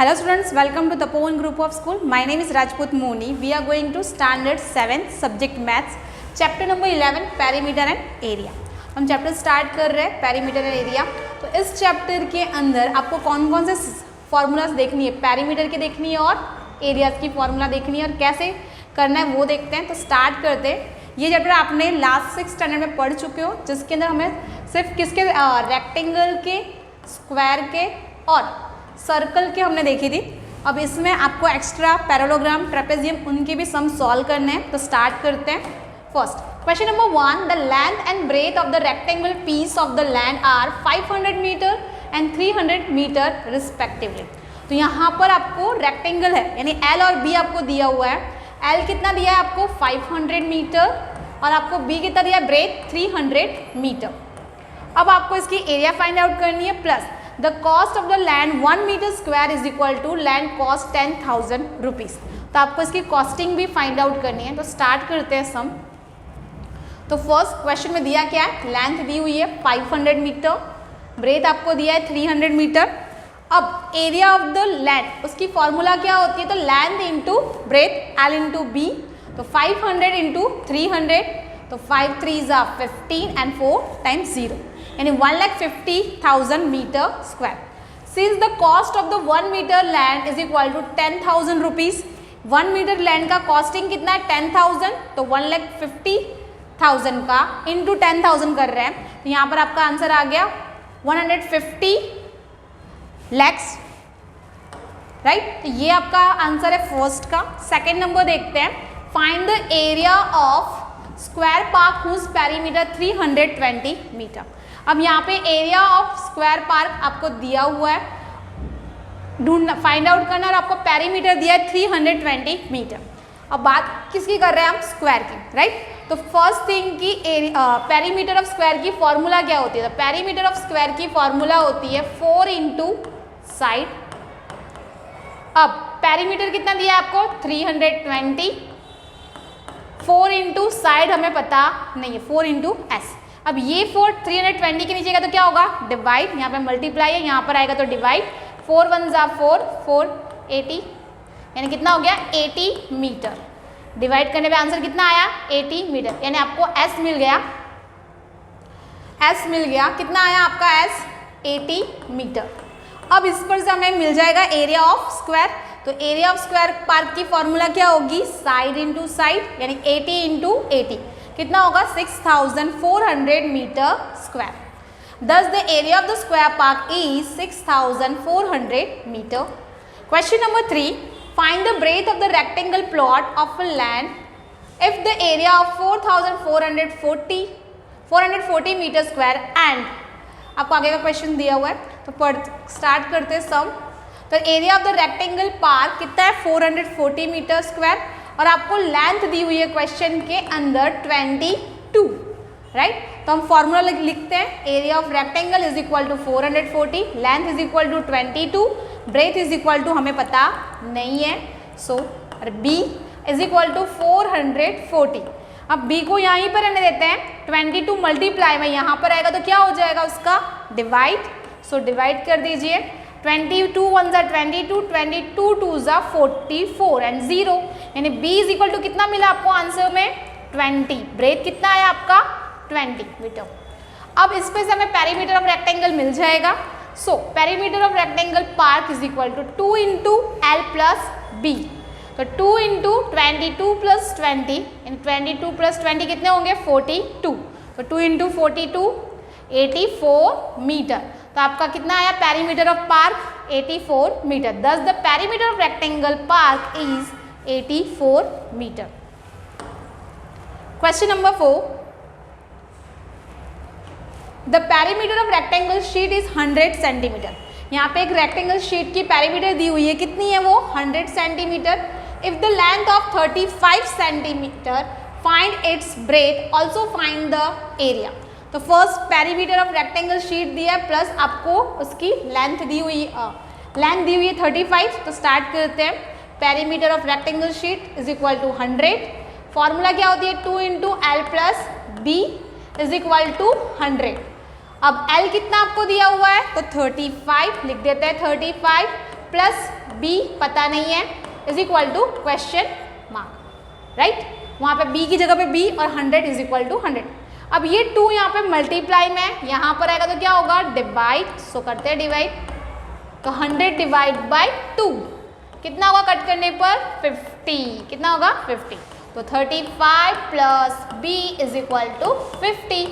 Hello students, welcome to Tapovan Group of School. My name is Rajput Moni. We are going to standard 7 subject maths, chapter number 11 perimeter and area. हम chapter start कर रहे हैं perimeter and area. तो इस chapter के अंदर आपको कौन कौन से फॉर्मूलाज देखनी है, पेरीमीटर की देखनी है और एरियाज की फॉर्मूला देखनी है और कैसे करना है वो देखते हैं। तो स्टार्ट करते हैं। ये चैप्टर आपने लास्ट 6 स्टैंडर्ड में पढ़ चुके हो, जिसके अंदर हमें सिर्फ किसके रेक्टेंगल के, स्क्वायर के और सर्कल के हमने देखी थी। अब इसमें आपको एक्स्ट्रा पैरेललोग्राम, ट्रेपेजियम, उनके भी सम सॉल्व करने हैं। तो स्टार्ट करते हैं। First question number 1, the length and breadth of the rectangular piece of the land are 500 metre and 300 metre respectively. तो यहाँ पर आपको रेक्टेंगल है यानी एल और बी आपको दिया हुआ है। एल कितना दिया है आपको 500 मीटर और आपको बी कितना दिया है, ब्रेथ 300 मीटर। अब आपको इसकी एरिया फाइंड आउट करनी है plus the cost of the land 1 metre square is equal to land cost 10,000 rupees. तो आपको इसकी कॉस्टिंग भी फाइंड आउट करनी है। तो स्टार्ट करते हैं सम। तो फर्स्ट क्वेश्चन में दिया क्या है, लेंथ दी हुई है 500 मीटर, ब्रेथ आपको दिया है 300 मीटर। अब एरिया ऑफ द लैंड, उसकी फॉर्मूला क्या होती है, तो length into breadth L into B. तो 500 इंटू 300, तो 5 3 ज़ा 15 एंड 4 टाइम्स 0 यानी 1,50,000 metre square. Since the cost of the 1 metre land is equal to 10,000 rupees. 1 metre land का कॉस्टिंग कितना है 10,000, तो 1,50,000 का इंटू 10,000 कर रहे हैं। तो यहाँ पर आपका आंसर आ गया 150 लैक्स, राइट। तो ये आपका आंसर है फर्स्ट का। सेकेंड नंबर देखते हैं, find the area of square park whose perimeter 320 metre. अब यहाँ पे एरिया ऑफ स्क्वायर पार्क आपको दिया हुआ है, ढूंढना फाइंड आउट करना, और आपको पेरीमीटर दिया है 320 मीटर। अब बात किसकी कर रहे हैं हम, स्क्वायर की, राइट। तो फर्स्ट थिंग की पेरीमीटर ऑफ स्क्वायर की फॉर्मूला क्या होती है, तो पेरीमीटर ऑफ स्क्वायर की फॉर्मूला होती है 4 इंटू साइड। अब पेरीमीटर कितना दिया है आपको 320, 4 इंटू साइड हमें पता नहीं है, 4 इंटू एस। अब ये 4 320 के नीचे का तो क्या होगा, डिवाइड, यहाँ पे मल्टीप्लाई है, यहाँ पर आएगा तो डिवाइड। 4 1 ज़ा 4, 4 80 यानी कितना हो गया 80 मीटर। डिवाइड करने पे आंसर कितना आया 80 मीटर, यानी आपको एस मिल गया। एस मिल गया, कितना आया आपका एस 80 मीटर। अब इस पर से हमें मिल जाएगा एरिया ऑफ स्क्वायर। तो एरिया ऑफ स्क्वायर पार्क की फॉर्मूला क्या होगी, साइड इंटू साइड यानी 80 इंटू 80 कितना होगा 6,400 metre square. Thus the area of the square park is 6,400 meter. Question number 3, find the breadth of the rectangle plot of a land if the area of 4,440 meter square and आपको आगे का question दिया हुआ है। तो start करते हैं सम। तो area of the rectangle park कितना है 440 मीटर स्क्वायर और आपको लेंथ दी हुई है क्वेश्चन के अंदर 22, राइट। तो हम फॉर्मूला लिखते हैं, area of rectangle is equal to 440, length is equal to 22, breadth is equal to हमें पता नहीं है, so B is equal to 440। अब बी को यहीं पर रहने देते हैं, 22 मल्टीप्लाई में यहाँ पर आएगा तो क्या हो जाएगा उसका डिवाइड। सो डिवाइड कर दीजिए, 22 1 ज़ा 22, 22 2 ज़ा 44 एंड 0 यानी b इज इक्वल टू कितना मिला आपको आंसर में 20। ब्रेथ कितना आया आपका 20 मीटर। अब इस पे से हमें पेरीमीटर ऑफ रेक्टेंगल मिल जाएगा। So perimeter of rectangle park is equal to 2 into L plus B. तो 2 इंटू 22 प्लस 20 यानी 22 प्लस 20 कितने होंगे 42। तो 2 इंटू 42 84 मीटर। तो आपका कितना आया perimeter of park 84 metre. Thus the perimeter of rectangle park is 84 metre. Question number 4, the perimeter of rectangle sheet is 100 centimetre. यहाँ पे एक रेक्टेंगल शीट की पेरीमीटर दी हुई है, कितनी है वो 100 centimetre. If the length of 35 centimetre find its breadth, also find the area. तो first perimeter of rectangle sheet दिया है प्लस आपको उसकी लेंथ दी हुई है 35। तो स्टार्ट करते हैं। Perimeter of rectangle sheet is equal to 100। Formula क्या होती है 2 into L plus B is equal to 100। अब L कितना आपको दिया हुआ है तो 35 लिख देते हैं 35 प्लस बी पता नहीं है is equal to question mark, right. वहाँ पे बी की जगह पे बी और 100 इज इक्वल टू 100। अब ये 2 यहाँ पे मल्टीप्लाई में यहाँ पर आएगा तो क्या होगा डिवाइड, सो करते हैं डिवाइड, तो 100 डिवाइड बाई 2 कितना होगा कट करने पर 50, कितना होगा 50, तो 35 plus B is equal to 50।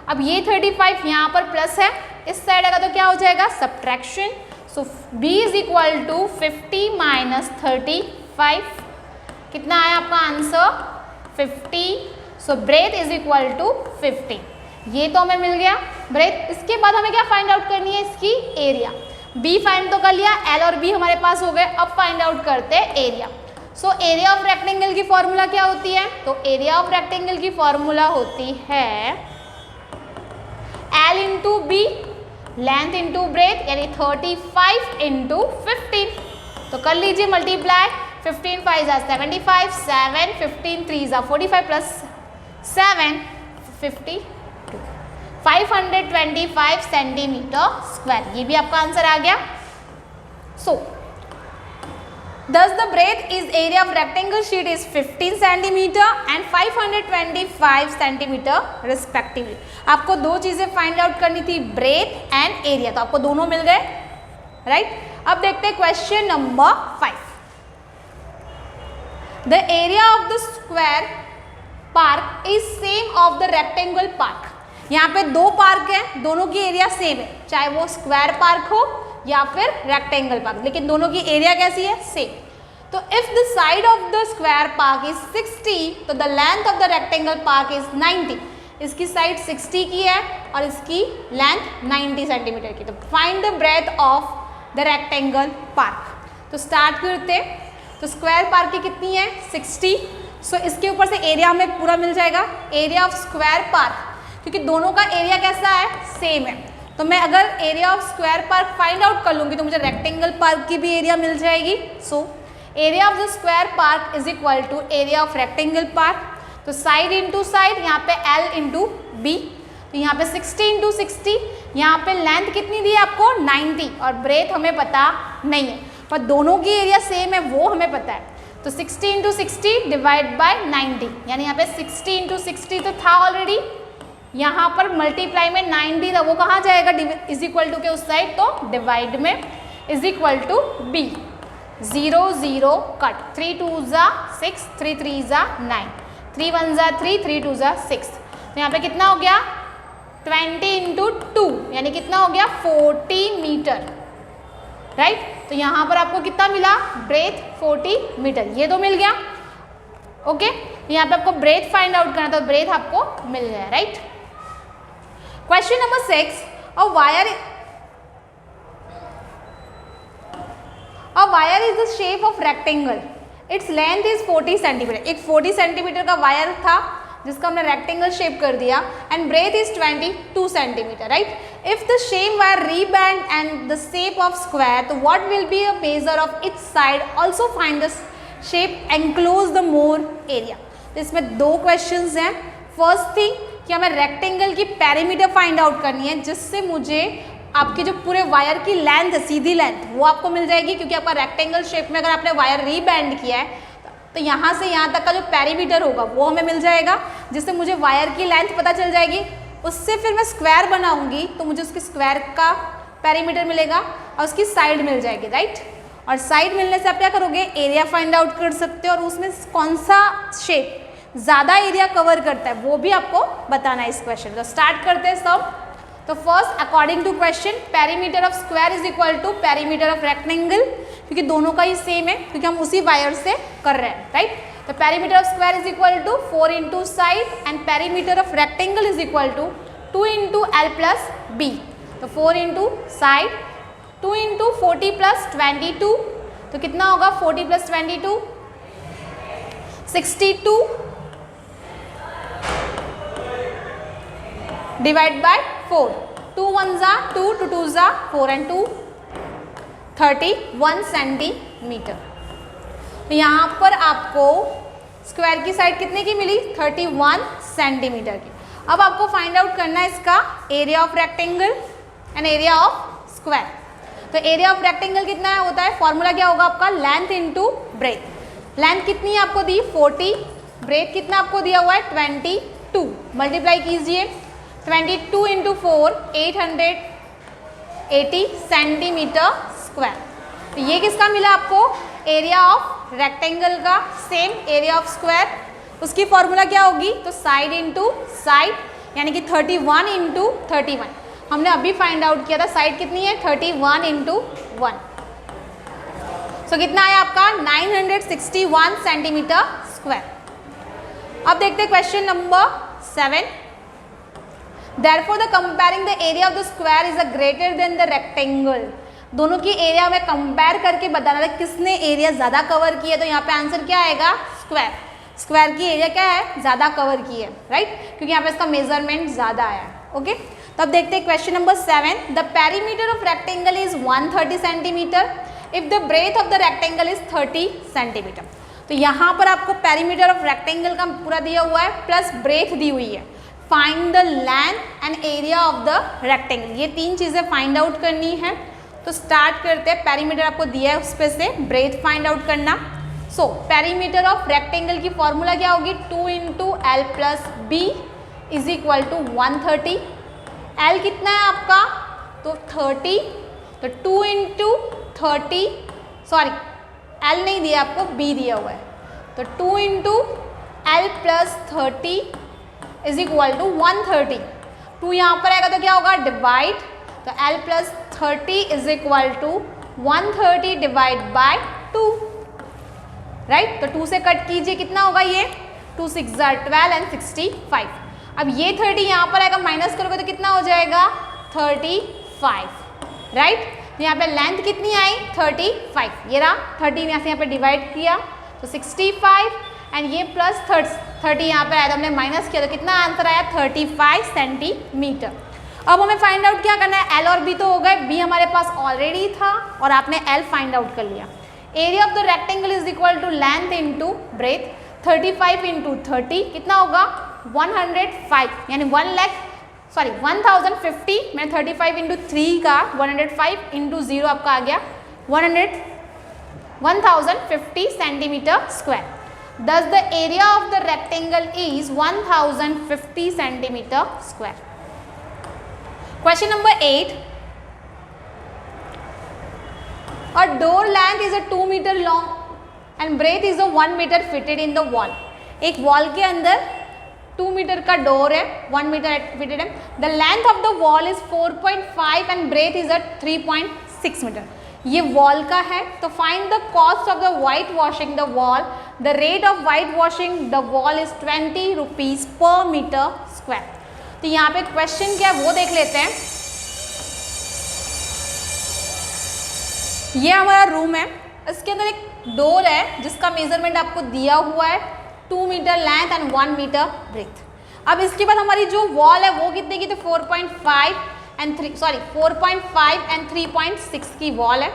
अब ये 35 यहाँ पर प्लस है, इस साइड आएगा तो क्या हो जाएगा subtraction, so b is equal to 50 minus 35, कितना आया आपका answer 50, so breadth is equal to 50। ये तो हमें मिल गया ब्रेथ। इसके बाद हमें क्या फाइंड आउट करनी है इसकी एरिया। b फाइंड तो कर लिया, l और b हमारे पास हो गए, अब फाइंड आउट करते हैं area. So area of rectangle की फॉर्मूला क्या होती है, तो एरिया ऑफ रेक्टेंगल की फॉर्मूला होती है L into B, length into breadth, यानी 35 इंटू 15। तो कर लीजिए मल्टीप्लाई, 15 5 75, 7 15 3 45 प्लस 7 52, 525 सेंटीमीटर स्क्वायर। ये भी आपका आंसर आ गया। सो thus the breadth is area of rectangle sheet is 15 centimeter and 525 centimeter respectively। आपको दो चीजें फाइंड आउट करनी थी, ब्रेथ एंड एरिया, तो आपको दोनों मिल गए, राइट। अब देखते हैं question number 5। The area of the square park is same of the rectangle park। यहाँ पे दो पार्क है, दोनों की एरिया सेम है, चाहे वो स्क्वायर पार्क हो या फिर रेक्टेंगल पार्क, लेकिन दोनों की एरिया कैसी है सेम। तो if the side of the square park is 60 तो the length of the rectangle park is 90। इसकी साइड 60 की है और इसकी लेंथ 90 सेंटीमीटर की। तो find the breadth of the rectangle park. तो स्टार्ट करते हैं। तो स्क्वायर पार्क की कितनी है 60, सो इसके ऊपर से एरिया हमें पूरा मिल जाएगा, एरिया ऑफ स्क्वायर पार्क, क्योंकि दोनों का एरिया कैसा है सेम है। तो मैं अगर area of square park find out कर लूँगी तो मुझे रेक्टेंगल पार्क की भी एरिया मिल जाएगी। So area of the square park is equal to area of rectangle park. तो साइड इंटू साइड, यहाँ पे L इंटू बी, तो यहाँ पे 60 इंटू 60, यहाँ पे लेंथ कितनी दी है आपको 90 और ब्रेथ हमें पता नहीं है, पर दोनों की एरिया सेम है वो हमें पता है। तो 60 इंटू 60 डिवाइड बाई 90, यानी यहाँ पे 60 इंटू 60 तो था ऑलरेडी, यहाँ पर मल्टीप्लाई में 90 था, वो कहाँ जाएगा इज इक्वल टू के उस साइड, तो डिवाइड में is equal to B, 0 0 cut, 3 2 ज़ा 6, 3 3 ज़ा 9, 3 1 ज़ा 3, 3 2 ज़ा 6। तो यहाँ पे कितना हो गया 20 इंटू 2, यानी कितना हो गया 40 मीटर, राइट। तो यहाँ पर आपको कितना मिला ब्रेथ 40 मीटर, ये तो मिल गया, ओके। यहाँ पे आपको ब्रेथ फाइंड आउट करना था, तो ब्रेथ आपको मिल गया, right. Question number 6, a wire is the shape of rectangle, its length is 40 centimetre. एक 40 सेंटीमीटर का वायर था जिसका हमने रेक्टेंगल शेप कर दिया, and breadth is 22 centimetre, right. If the same wire rebent and the shape of square, तो what will be a measure of its side, also find the shape enclose the more area. तो इसमें दो questions हैं। First thing कि हमें rectangle की perimeter find out करनी है, जिससे मुझे आपके जो पूरे वायर की लेंथ है, सीधी लेंथ, वो आपको मिल जाएगी, क्योंकि आपका रेक्टेंगल शेप में अगर आपने वायर रीबैंड किया है तो यहाँ से यहाँ तक का जो पेरीमीटर होगा वो हमें मिल जाएगा, जिससे मुझे वायर की लेंथ पता चल जाएगी। उससे फिर मैं स्क्वायर बनाऊंगी तो मुझे उसकी स्क्वायर का पेरीमीटर मिलेगा और उसकी साइड मिल जाएगी, राइट। और साइड मिलने से आप क्या करोगे, एरिया फाइंड आउट कर सकते हो, और उसमें कौन सा शेप ज़्यादा एरिया कवर करता है वो भी आपको बताना है इस क्वेश्चन। तो स्टार्ट करते हैं सब। तो first according to question, perimeter of square is equal to perimeter of rectangle, क्योंकि दोनों का ही सेम है, क्योंकि हम उसी वायर से कर रहे हैं, राइट। तो perimeter of square is equal to 4 into side, and perimeter of rectangle is equal to 2 into L plus B. तो 4 इंटू साइड, 2 इंटू 40 प्लस 22, तो कितना होगा 40 प्लस 22 62 डिवाइड बाय 4, 2 1 ज़ा 2, 2 2 ज़ा 4 एंड 2 31 सेंटीमीटर। तो यहाँ पर आपको स्क्वायर की साइड कितने की मिली 31 सेंटीमीटर की। अब आपको फाइंड आउट करना है इसका area of rectangle and area of square. तो एरिया ऑफ रेक्टेंगल कितना है होता है, फॉर्मूला क्या होगा आपका, लेंथ इंटू ब्रेथ। लेंथ कितनी है आपको दी 40, ब्रेथ कितना आपको दिया हुआ है 22, मल्टीप्लाई कीजिए 22 इंटू 4 880 सेंटीमीटर स्क्वायर। तो ये किसका मिला आपको, एरिया ऑफ रेक्टेंगल का, सेम एरिया ऑफ स्क्वायर। उसकी फॉर्मूला क्या होगी, तो साइड इंटू साइड, यानी कि 31 इंटू 31। हमने अभी फाइंड आउट किया था साइड कितनी है 31 इंटू 1। सो कितना आया आपका 961 सेंटीमीटर स्क्वायर। अब देखते हैं question number 7। Therefore, the comparing the area of the square is a greater than the rectangle। दोनों की एरिया में कंपेयर करके बताना है किसने एरिया ज़्यादा कवर की है। तो यहाँ पे आंसर क्या आएगा, स्क्वायर। स्क्वायर की एरिया क्या है, ज़्यादा कवर की है, राइट, क्योंकि यहाँ पे इसका मेजरमेंट ज़्यादा आया है। ओके, तो अब देखते हैं question number 7। The perimeter of rectangle is 130 centimetre if the breadth of the rectangle is 30 centimetre. तो यहाँ पर आपको पेरीमीटर ऑफ रेक्टेंगल का पूरा दिया हुआ है प्लस ब्रेथ दी हुई है। Find the length and area of the rectangle, ये तीन चीज़ें फाइंड आउट करनी है। तो स्टार्ट करते हैं, पेरीमीटर आपको दिया है उस पे से ब्रेथ फाइंड आउट करना। सो पेरीमीटर ऑफ रेक्टेंगल की फॉर्मूला क्या होगी, 2 into L plus B is equal to 130। L कितना है आपका, तो 30, तो 2 इंटू 30, सॉरी एल नहीं दिया आपको, बी दिया हुआ है, तो 2 into L plus 30 is equal to 130। 2 यहाँ पर आएगा तो क्या होगा, डिवाइड, तो L plus 30 is equal to 130 divide by 2, right. तो 2 से कट कीजिए, कितना होगा ये, 2 6 12 एंड 65। अब ये 30 यहाँ पर आएगा, माइनस करोगे तो कितना हो जाएगा 35, राइट। तो यहाँ पे लेंथ कितनी आई 35, ये रहा 30 यहाँ से यहाँ पे डिवाइड किया तो 65 एंड ये प्लस 30 यहाँ पे आया तो हमने माइनस किया तो कितना आंसर आया 35 सेंटीमीटर। अब हमें फाइंड आउट क्या करना है, एल और बी तो हो गए, बी हमारे पास ऑलरेडी था और आपने एल फाइंड आउट कर लिया। Area of the rectangle is equal to length into breadth, 35 into 30 कितना होगा 105, यानी 1050। मैंने 35 इंटू 3 का 105 इंटू 0 आपका आ गया 1050 centimetre square. Thus the area of the rectangle is 1050 centimeter square. Question number 8. A door length is a 2 meter long and breadth is a 1 meter fitted in the wall. एक wall के अंदर 2 metre का door है, 1 metre fitted है। The length of the wall is 4.5 and breadth is at 3.6 metre. ये wall का है, तो find the cost of the white washing the wall. The rate of white washing the wall is 20 rupees per metre square. तो यहाँ पे question क्या है वो देख लेते हैं। ये हमारा रूम है, इसके अंदर एक डोर है जिसका मेजरमेंट आपको दिया हुआ है 2 metre length and 1 metre breadth. अब इसके बाद हमारी जो वॉल है वो कितने की, तो 4.5 एंड 3.6 की वॉल है,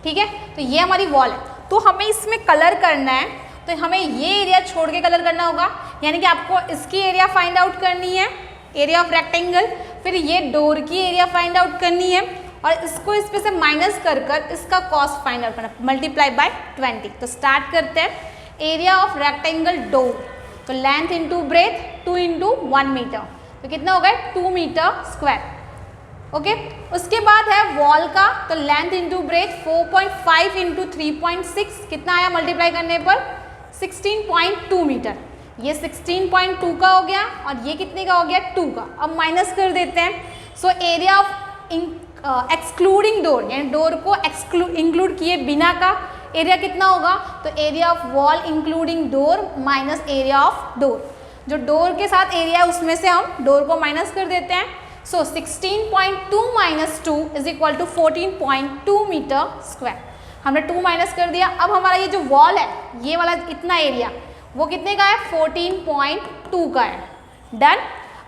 ठीक है। तो ये हमारी वॉल है, तो हमें इसमें कलर करना है, तो हमें ये एरिया छोड़ के कलर करना होगा, यानी कि आपको इसकी एरिया फाइंड आउट करनी है, एरिया ऑफ रेक्टेंगल, फिर ये डोर की एरिया फाइंड आउट करनी है और इसको इस पे से माइनस कर इसका कॉस्ट फाइंड आउट करना, मल्टीप्लाई बाय 20। तो स्टार्ट करते हैं, एरिया ऑफ रेक्टेंगल डोर, तो length into breadth 2 into 1 metre, तो कितना हो गया 2 मीटर स्क्वायर। ओके, उसके बाद है वॉल का, तो लेंथ इंटू ब्रेथ 4.5 इंटू 3.6 कितना आया मल्टीप्लाई करने पर 16.2 मीटर। ये 16.2 का हो गया और ये कितने का हो गया 2 का। अब माइनस कर देते हैं। सो एरिया ऑफ एक्सक्लूडिंग डोर, यानी डोर को इंक्लूड किए बिना का एरिया कितना होगा, तो area of wall including door minus area of door. जो डोर के साथ एरिया है उसमें से हम डोर को माइनस कर देते हैं। So 16.2 minus 2 is equal to 14.2 metre square. हमने 2 माइनस कर दिया। अब हमारा ये जो वॉल है, ये वाला इतना एरिया वो कितने का है 14.2 का है। डन।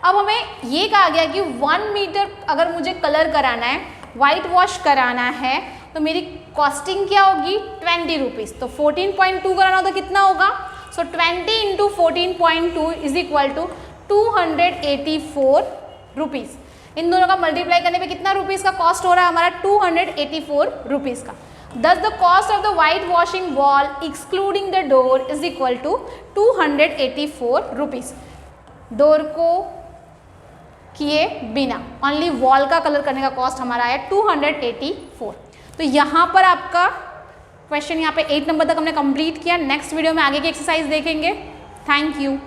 अब हमें ये कहा गया कि 1 मीटर अगर मुझे कलर कराना है, वाइट वॉश कराना है, तो मेरी कॉस्टिंग क्या होगी 20 रुपीज़। तो 14.2 कराना हो तो कितना होगा, so 20 into 14.2 is equal to 284 rupees. इन दोनों का मल्टीप्लाई करने पे कितना रुपीज़ का कॉस्ट हो रहा है हमारा 284 रुपीज़ का। Thus the cost of the white washing wall excluding the door is equal to 284 rupees। Door को किए बिना ओनली वॉल का कलर करने का कॉस्ट हमारा है 284। तो यहाँ पर आपका क्वेश्चन यहाँ पे 8 नंबर तक हमने कंप्लीट किया। नेक्स्ट वीडियो में आगे की एक्सरसाइज देखेंगे। Thank you.